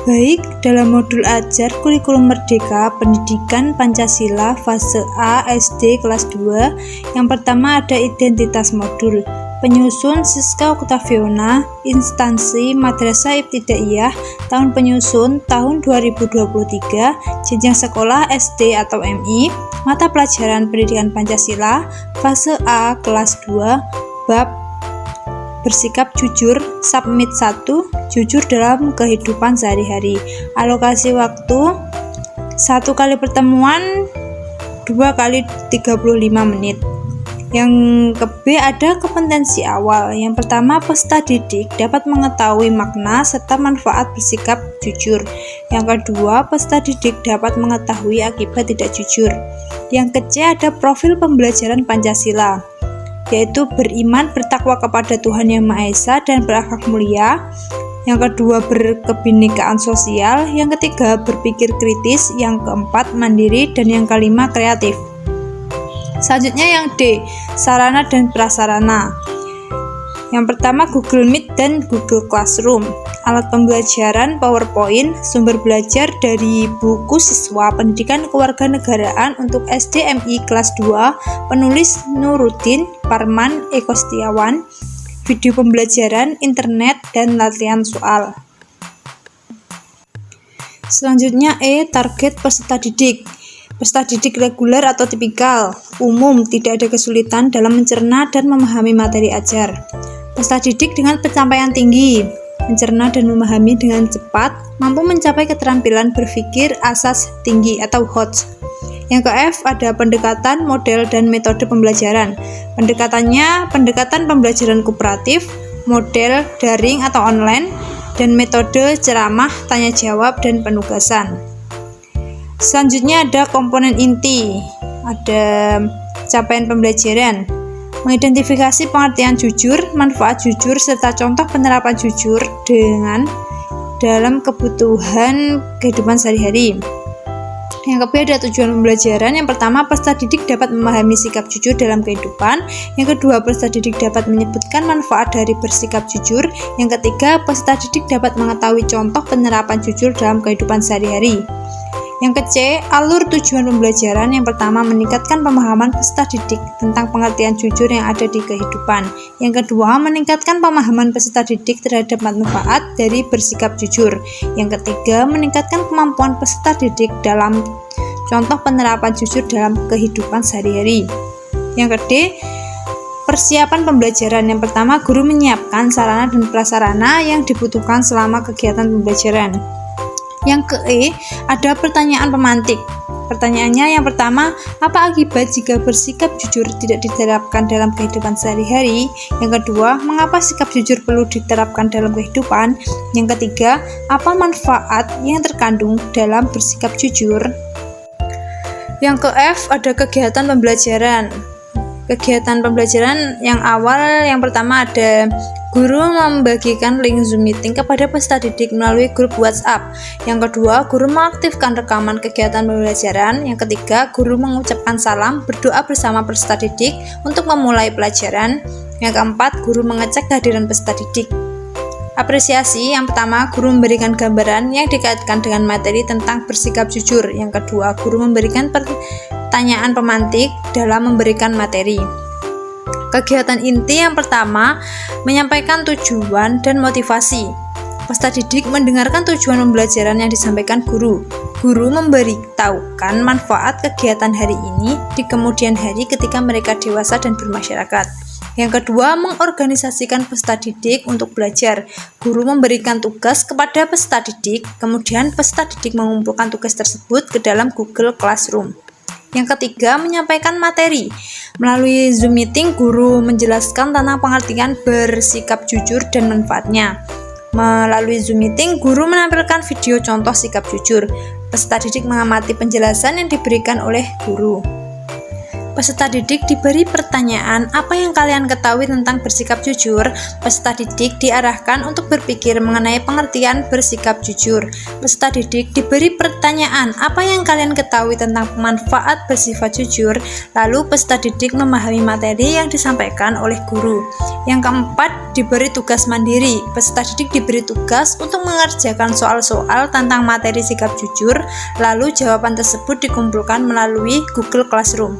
Baik, dalam modul ajar kurikulum Merdeka Pendidikan Pancasila fase A SD kelas 2, yang pertama ada identitas modul. Penyusun Siska Oktaviona, instansi Madrasah Ibtidaiyah, tahun penyusun tahun 2023, jenjang sekolah SD atau MI, mata pelajaran pendidikan Pancasila, fase A kelas 2, bab bersikap jujur, submit 1, jujur dalam kehidupan sehari-hari. Alokasi waktu 1 kali pertemuan 2 kali 35 menit. Yang ke B ada kompetensi awal. Yang pertama, peserta didik dapat mengetahui makna serta manfaat bersikap jujur. Yang kedua, peserta didik dapat mengetahui akibat tidak jujur. Yang ke C ada profil pembelajaran Pancasila, yaitu beriman, bertakwa kepada Tuhan Yang Maha Esa dan berakhlak mulia. Yang kedua, berkebinekaan sosial. Yang ketiga, berpikir kritis. Yang keempat, mandiri. Dan yang kelima, kreatif. Selanjutnya yang D, sarana dan prasarana. Yang pertama, Google Meet dan Google Classroom. Alat pembelajaran PowerPoint, sumber belajar dari buku siswa pendidikan kewarganegaraan untuk SDMI kelas 2, penulis Nuruddin Parman Eko Setiawan, video pembelajaran, internet, dan latihan soal. Selanjutnya E, target peserta didik. Peserta didik reguler atau tipikal, umum, tidak ada kesulitan dalam mencerna dan memahami materi ajar. Peserta didik dengan pencapaian tinggi, mencerna dan memahami dengan cepat, mampu mencapai keterampilan berpikir asas tinggi atau HOTS. Yang ke F ada pendekatan, model, dan metode pembelajaran. Pendekatannya pendekatan pembelajaran kooperatif, model daring atau online, dan metode ceramah, tanya jawab, dan penugasan. Selanjutnya ada komponen inti, ada capaian pembelajaran, mengidentifikasi pengertian jujur, manfaat jujur, serta contoh penerapan jujur dengan dalam kebutuhan kehidupan sehari-hari. Yang kedua ada tujuan pembelajaran. Yang pertama, peserta didik dapat memahami sikap jujur dalam kehidupan. Yang kedua, peserta didik dapat menyebutkan manfaat dari bersikap jujur. Yang ketiga, peserta didik dapat mengetahui contoh penerapan jujur dalam kehidupan sehari-hari. Yang ke C, alur tujuan pembelajaran. Yang pertama, meningkatkan pemahaman peserta didik tentang pengertian jujur yang ada di kehidupan. Yang kedua, meningkatkan pemahaman peserta didik terhadap manfaat dari bersikap jujur. Yang ketiga, meningkatkan kemampuan peserta didik dalam contoh penerapan jujur dalam kehidupan sehari-hari. Yang ke D, persiapan pembelajaran. Yang pertama, guru menyiapkan sarana dan prasarana yang dibutuhkan selama kegiatan pembelajaran. Yang ke E, ada pertanyaan pemantik. Pertanyaannya yang pertama, apa akibat jika bersikap jujur tidak diterapkan dalam kehidupan sehari-hari? Yang kedua, mengapa sikap jujur perlu diterapkan dalam kehidupan? Yang ketiga, apa manfaat yang terkandung dalam bersikap jujur? Yang ke F, ada kegiatan pembelajaran. Kegiatan pembelajaran yang awal, yang pertama ada guru membagikan link Zoom meeting kepada peserta didik melalui grup WhatsApp. Yang kedua, guru mengaktifkan rekaman kegiatan pembelajaran. Yang ketiga, guru mengucapkan salam, berdoa bersama peserta didik untuk memulai pelajaran. Yang keempat, guru mengecek kehadiran peserta didik. Apresiasi, yang pertama, guru memberikan gambaran yang dikaitkan dengan materi tentang bersikap jujur. Yang kedua, guru memberikan pertanyaan pemantik dalam memberikan materi. Kegiatan inti yang pertama, menyampaikan tujuan dan motivasi. Peserta didik mendengarkan tujuan pembelajaran yang disampaikan guru. Guru memberitahukan manfaat kegiatan hari ini di kemudian hari ketika mereka dewasa dan bermasyarakat. Yang kedua, mengorganisasikan peserta didik untuk belajar. Guru memberikan tugas kepada peserta didik, kemudian peserta didik mengumpulkan tugas tersebut ke dalam Google Classroom. Yang ketiga, menyampaikan materi. Melalui Zoom meeting, guru menjelaskan tentang pengertian bersikap jujur dan manfaatnya. Melalui Zoom meeting, guru menampilkan video contoh sikap jujur. Peserta didik mengamati penjelasan yang diberikan oleh guru. Peserta didik diberi pertanyaan, apa yang kalian ketahui tentang bersikap jujur? Peserta didik diarahkan untuk berpikir mengenai pengertian bersikap jujur. Peserta didik diberi pertanyaan, apa yang kalian ketahui tentang manfaat bersifat jujur? Lalu peserta didik memahami materi yang disampaikan oleh guru. Yang keempat, diberi tugas mandiri. Peserta didik diberi tugas untuk mengerjakan soal-soal tentang materi sikap jujur, lalu jawaban tersebut dikumpulkan melalui Google Classroom.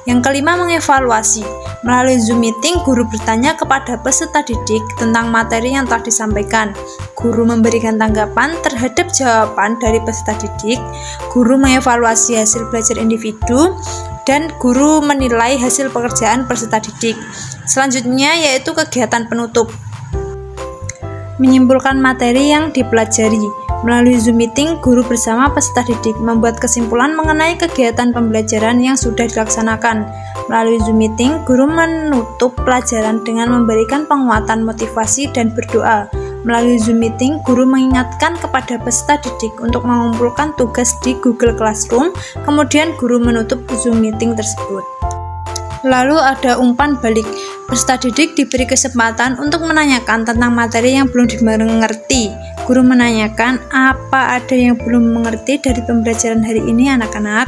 Yang kelima, mengevaluasi. Melalui Zoom meeting, guru bertanya kepada peserta didik tentang materi yang telah disampaikan. Guru memberikan tanggapan terhadap jawaban dari peserta didik. Guru mengevaluasi hasil belajar individu, dan guru menilai hasil pekerjaan peserta didik. Selanjutnya yaitu kegiatan penutup. Menyimpulkan materi yang dipelajari. Melalui Zoom meeting, guru bersama peserta didik membuat kesimpulan mengenai kegiatan pembelajaran yang sudah dilaksanakan. Melalui Zoom meeting, guru menutup pelajaran dengan memberikan penguatan motivasi dan berdoa. Melalui Zoom meeting, guru mengingatkan kepada peserta didik untuk mengumpulkan tugas di Google Classroom, kemudian guru menutup Zoom meeting tersebut. Lalu ada umpan balik. Peserta didik diberi kesempatan untuk menanyakan tentang materi yang belum dimengerti. Guru menanyakan, apa ada yang belum mengerti dari pembelajaran hari ini anak-anak?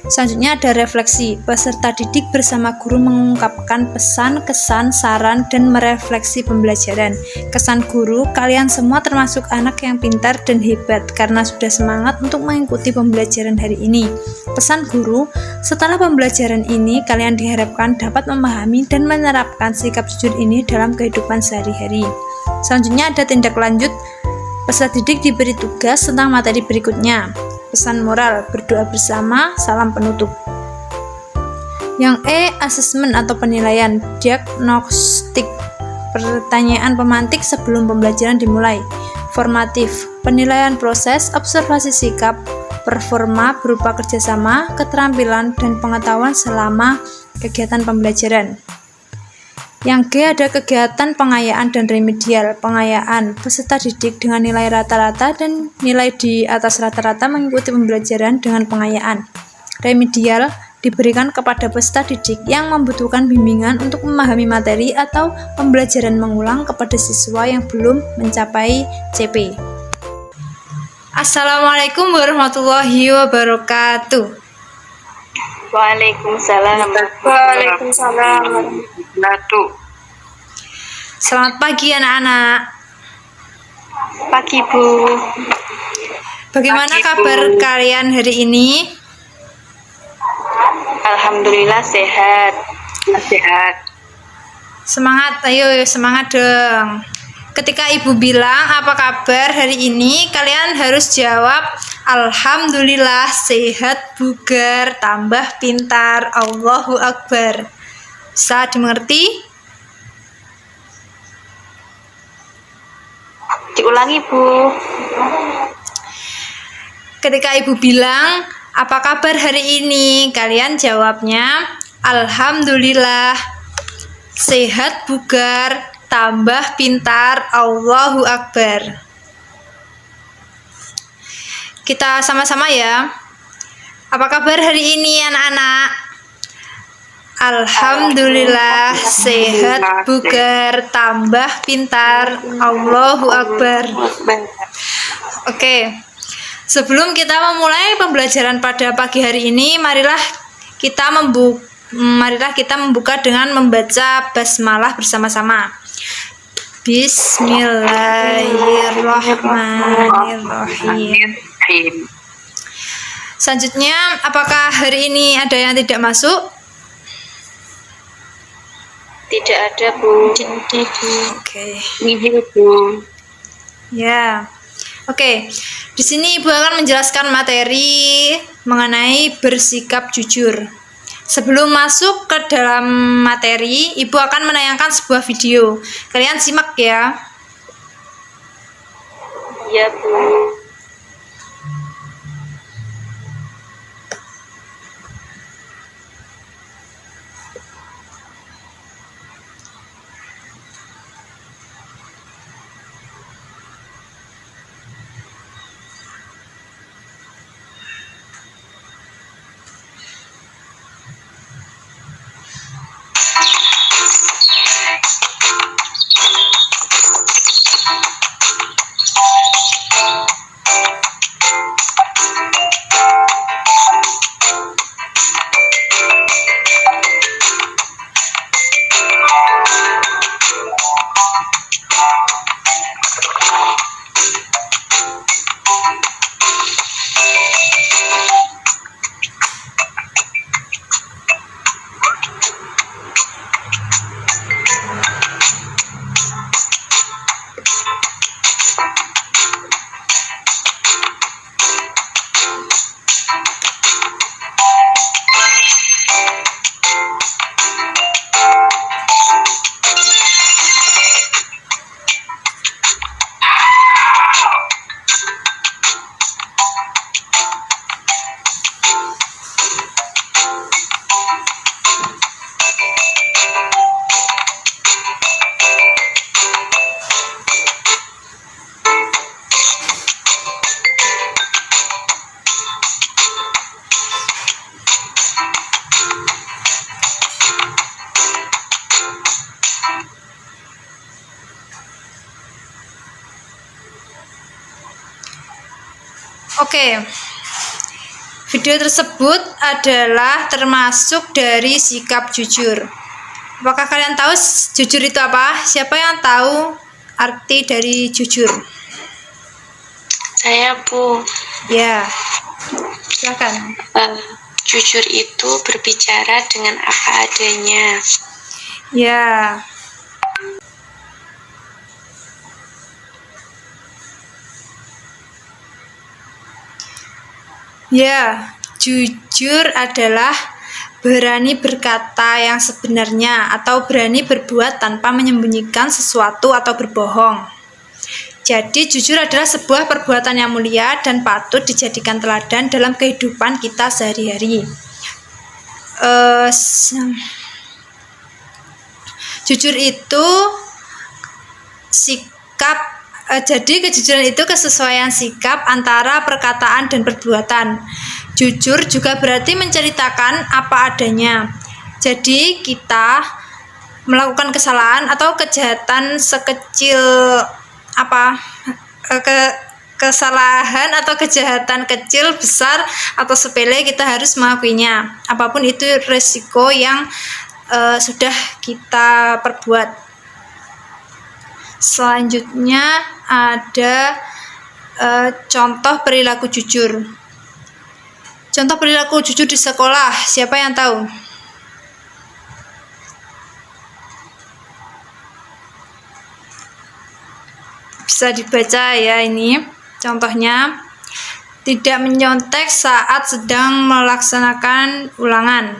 Selanjutnya ada refleksi. Peserta didik bersama guru mengungkapkan pesan, kesan, saran, dan merefleksi pembelajaran. Kesan guru, kalian semua termasuk anak yang pintar dan hebat karena sudah semangat untuk mengikuti pembelajaran hari ini. Pesan guru, setelah pembelajaran ini kalian diharapkan dapat memahami dan menerapkan sikap jujur ini dalam kehidupan sehari-hari. Selanjutnya ada tindak lanjut. Peserta didik diberi tugas tentang materi berikutnya. Pesan moral, berdoa bersama, salam penutup. Yang E, asesmen atau penilaian, diagnostik, pertanyaan pemantik sebelum pembelajaran dimulai. Formatif, penilaian proses, observasi sikap, performa berupa kerjasama, keterampilan, dan pengetahuan selama kegiatan pembelajaran. Yang G, ada kegiatan pengayaan dan remedial. Pengayaan, peserta didik dengan nilai rata-rata dan nilai di atas rata-rata mengikuti pembelajaran dengan pengayaan. Remedial, diberikan kepada peserta didik yang membutuhkan bimbingan untuk memahami materi atau pembelajaran mengulang kepada siswa yang belum mencapai CP. Assalamualaikum warahmatullahi wabarakatuh. Waalaikumsalam. Selamat pagi anak-anak. Pagi Bu. Bagaimana kabar kalian hari ini? Alhamdulillah sehat. Sehat. Semangat, ayo semangat dong. Ketika ibu bilang apa kabar hari ini, kalian harus jawab alhamdulillah sehat, bugar, tambah pintar, Allahu Akbar. Bisa dimengerti? Diulangi Bu. Ketika ibu bilang apa kabar hari ini, kalian jawabnya alhamdulillah sehat, bugar, tambah pintar, Allahu Akbar. Kita sama-sama ya. Apa kabar hari ini anak-anak? Alhamdulillah sehat, bugar, tambah pintar, Allahu Akbar. Oke. Sebelum kita memulai pembelajaran pada pagi hari ini, marilah kita membuka dengan membaca basmalah bersama-sama. Bismillahirrahmanirrahim. Selanjutnya, apakah hari ini ada yang tidak masuk? Tidak ada Bu. Oke. Bu. Ya. Oke. Di sini Ibu akan menjelaskan materi mengenai bersikap jujur. Sebelum masuk ke dalam materi, Ibu akan menayangkan sebuah video. Kalian simak ya. Iya Bu. Oke. Video tersebut adalah termasuk dari sikap jujur. Apakah kalian tahu jujur itu apa? Siapa yang tahu arti dari jujur? Saya, Bu. Ya, silakan. Jujur itu berbicara dengan apa adanya. Ya. Ya, jujur adalah berani berkata yang sebenarnya atau berani berbuat tanpa menyembunyikan sesuatu atau berbohong. Jadi, jujur adalah sebuah perbuatan yang mulia dan patut dijadikan teladan dalam kehidupan kita sehari-hari. Jujur itu sikap. Jadi kejujuran itu kesesuaian sikap antara perkataan dan perbuatan. Jujur juga berarti menceritakan apa adanya. Jadi kita melakukan kesalahan atau kejahatan sekecil kesalahan atau kejahatan kecil, besar atau sepele, kita harus mengakuinya. Apapun itu resiko yang sudah kita perbuat. Selanjutnya ada contoh perilaku jujur. Contoh perilaku jujur di sekolah, siapa yang tahu? Bisa dibaca ya ini. Contohnya, tidak menyontek saat sedang melaksanakan ulangan.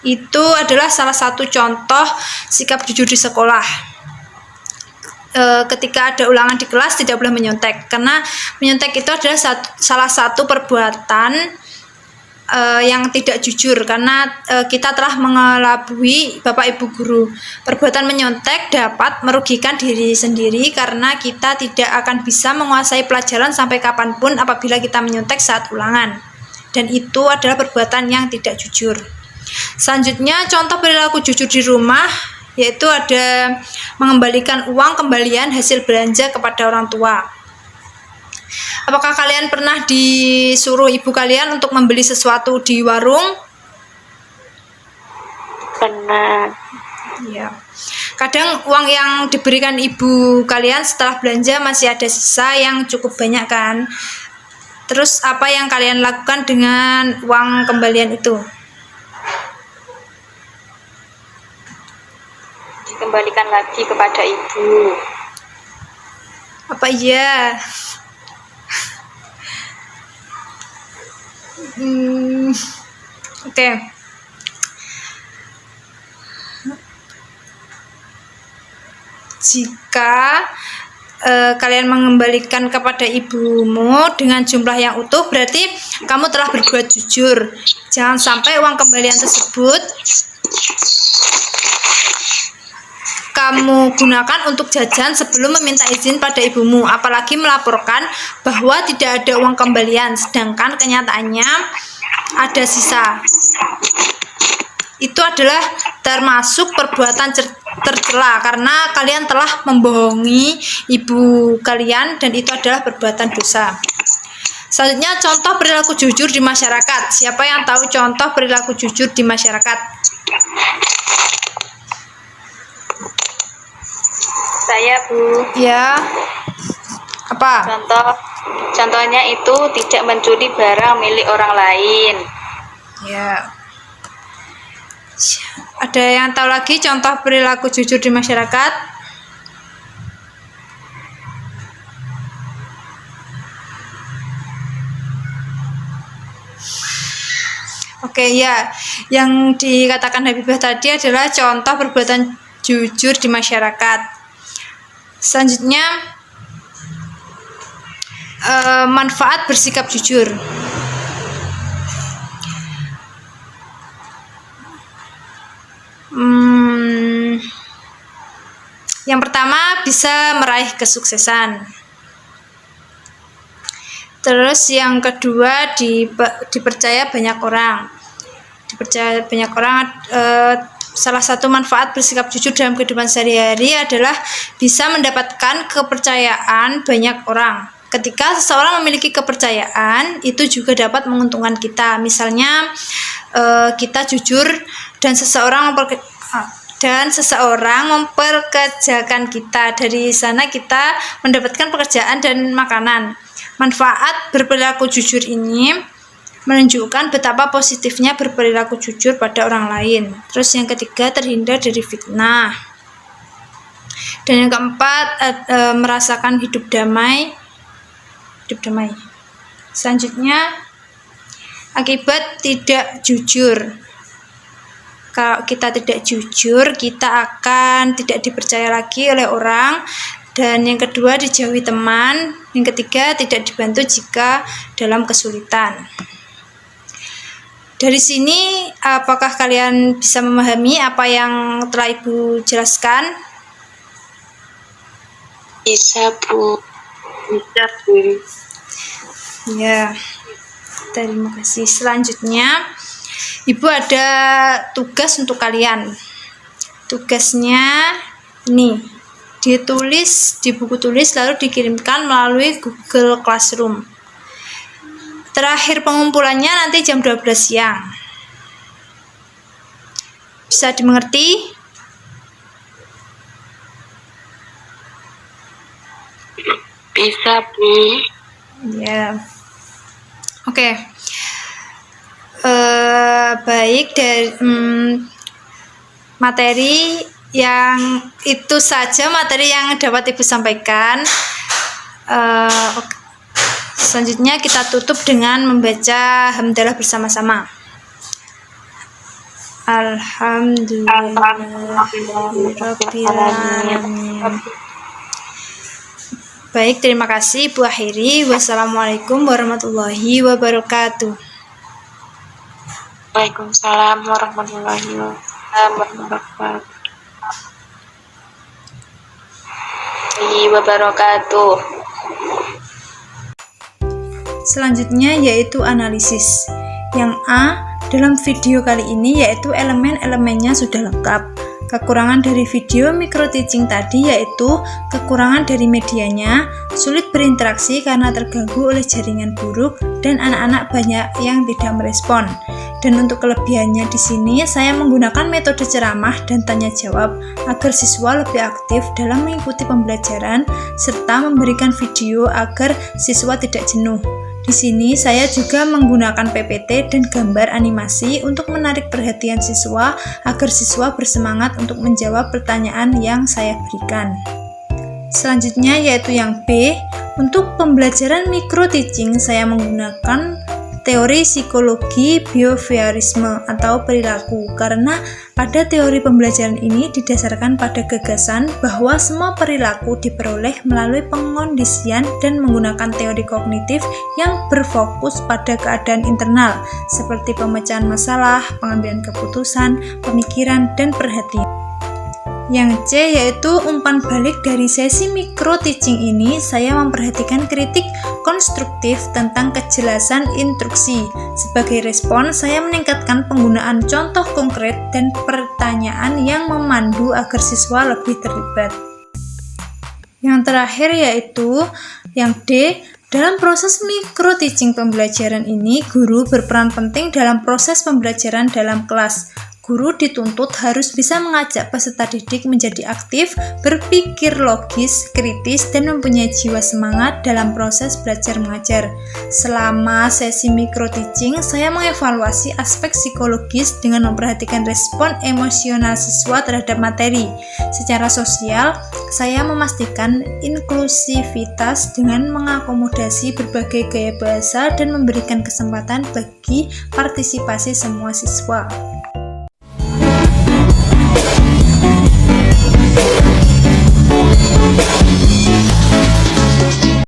Itu adalah salah satu contoh sikap jujur di sekolah. Ketika ada ulangan di kelas tidak boleh menyontek, karena menyontek itu adalah salah satu perbuatan yang tidak jujur, karena kita telah mengelabui Bapak Ibu guru. Perbuatan menyontek dapat merugikan diri sendiri karena kita tidak akan bisa menguasai pelajaran sampai kapanpun apabila kita menyontek saat ulangan, dan itu adalah perbuatan yang tidak jujur. Selanjutnya, contoh perilaku jujur di rumah yaitu ada mengembalikan uang kembalian hasil belanja kepada orang tua. Apakah kalian pernah disuruh ibu kalian untuk membeli sesuatu di warung? Pernah. Ya. Kadang uang yang diberikan ibu kalian setelah belanja masih ada sisa yang cukup banyak kan? Terus apa yang kalian lakukan dengan uang kembalian itu? Kembalikan lagi kepada ibu. Apa iya? Oke. Jika kalian mengembalikan kepada ibumu dengan jumlah yang utuh, berarti kamu telah berbuat jujur. Jangan sampai uang kembalian tersebut kamu gunakan untuk jajan sebelum meminta izin pada ibumu, apalagi melaporkan bahwa tidak ada uang kembalian sedangkan kenyataannya ada sisa. Itu adalah termasuk perbuatan tercela karena kalian telah membohongi ibu kalian, dan itu adalah perbuatan dosa. Selanjutnya, contoh perilaku jujur di masyarakat. Siapa yang tahu contoh perilaku jujur di masyarakat? Saya, Bu. Ya. Apa? Contohnya itu tidak mencuri barang milik orang lain. Ya. Ada yang tahu lagi contoh perilaku jujur di masyarakat? Oke, ya. Yang dikatakan Habibah tadi adalah contoh perbuatan jujur di masyarakat. Selanjutnya, manfaat bersikap jujur. Yang pertama, bisa meraih kesuksesan. Terus yang kedua, dipercaya banyak orang. Dipercaya banyak orang. Salah satu manfaat bersikap jujur dalam kehidupan sehari-hari adalah bisa mendapatkan kepercayaan banyak orang. ketika seseorang memiliki kepercayaan, itu juga dapat menguntungkan kita. Misalnya kita jujur dan seseorang memperkerjakan kita. Dari sana kita mendapatkan pekerjaan dan makanan. Manfaat berperilaku jujur ini menunjukkan betapa positifnya berperilaku jujur pada orang lain. Terus yang ketiga, terhindar dari fitnah. Dan yang keempat, merasakan hidup damai. Selanjutnya, akibat tidak jujur. Kalau kita tidak jujur, kita akan tidak dipercaya lagi oleh orang. Dan yang kedua, dijauhi teman. Yang ketiga, tidak dibantu jika dalam kesulitan. Dari sini, apakah kalian bisa memahami apa yang telah Ibu jelaskan? Bisa, Bu. Bisa, Bu. Ya, terima kasih. Selanjutnya, Ibu ada tugas untuk kalian. Tugasnya ini, ditulis di buku tulis lalu dikirimkan melalui Google Classroom. Terakhir pengumpulannya nanti jam 12 siang. Bisa dimengerti? Bisa, Bu. Ya. Oke. Baik, dari materi yang itu saja materi yang dapat Ibu sampaikan. Selanjutnya kita tutup dengan membaca hamdalah bersama-sama. Alhamdulillahirrabbilalamin. Baik, terima kasih Ibu akhiri. Wassalamualaikum warahmatullahi wabarakatuh. Waalaikumsalam warahmatullahi wabarakatuh. Selanjutnya yaitu analisis. Yang A, dalam video kali ini yaitu elemen-elemennya sudah lengkap. Kekurangan dari video micro teaching tadi yaitu kekurangan dari medianya, sulit berinteraksi karena terganggu oleh jaringan buruk dan anak-anak banyak yang tidak merespon. Dan untuk kelebihannya di sini saya menggunakan metode ceramah dan tanya jawab agar siswa lebih aktif dalam mengikuti pembelajaran serta memberikan video agar siswa tidak jenuh. Di sini saya juga menggunakan PPT dan gambar animasi untuk menarik perhatian siswa agar siswa bersemangat untuk menjawab pertanyaan yang saya berikan. Selanjutnya yaitu yang B, untuk pembelajaran micro teaching saya menggunakan teori psikologi behaviorisme atau perilaku, karena pada teori pembelajaran ini didasarkan pada gagasan bahwa semua perilaku diperoleh melalui pengondisian dan menggunakan teori kognitif yang berfokus pada keadaan internal seperti pemecahan masalah, pengambilan keputusan, pemikiran, dan perhatian. Yang C yaitu umpan balik dari sesi micro teaching ini, saya memperhatikan kritik konstruktif tentang kejelasan instruksi. Sebagai respon, saya meningkatkan penggunaan contoh konkret dan pertanyaan yang memandu agar siswa lebih terlibat. Yang terakhir yaitu yang D, dalam proses micro teaching pembelajaran ini, guru berperan penting dalam proses pembelajaran dalam kelas. Guru dituntut harus bisa mengajak peserta didik menjadi aktif, berpikir logis, kritis, dan mempunyai jiwa semangat dalam proses belajar mengajar. Selama sesi micro teaching, saya mengevaluasi aspek psikologis dengan memperhatikan respon emosional siswa terhadap materi. Secara sosial, saya memastikan inklusivitas dengan mengakomodasi berbagai gaya bahasa dan memberikan kesempatan bagi partisipasi semua siswa.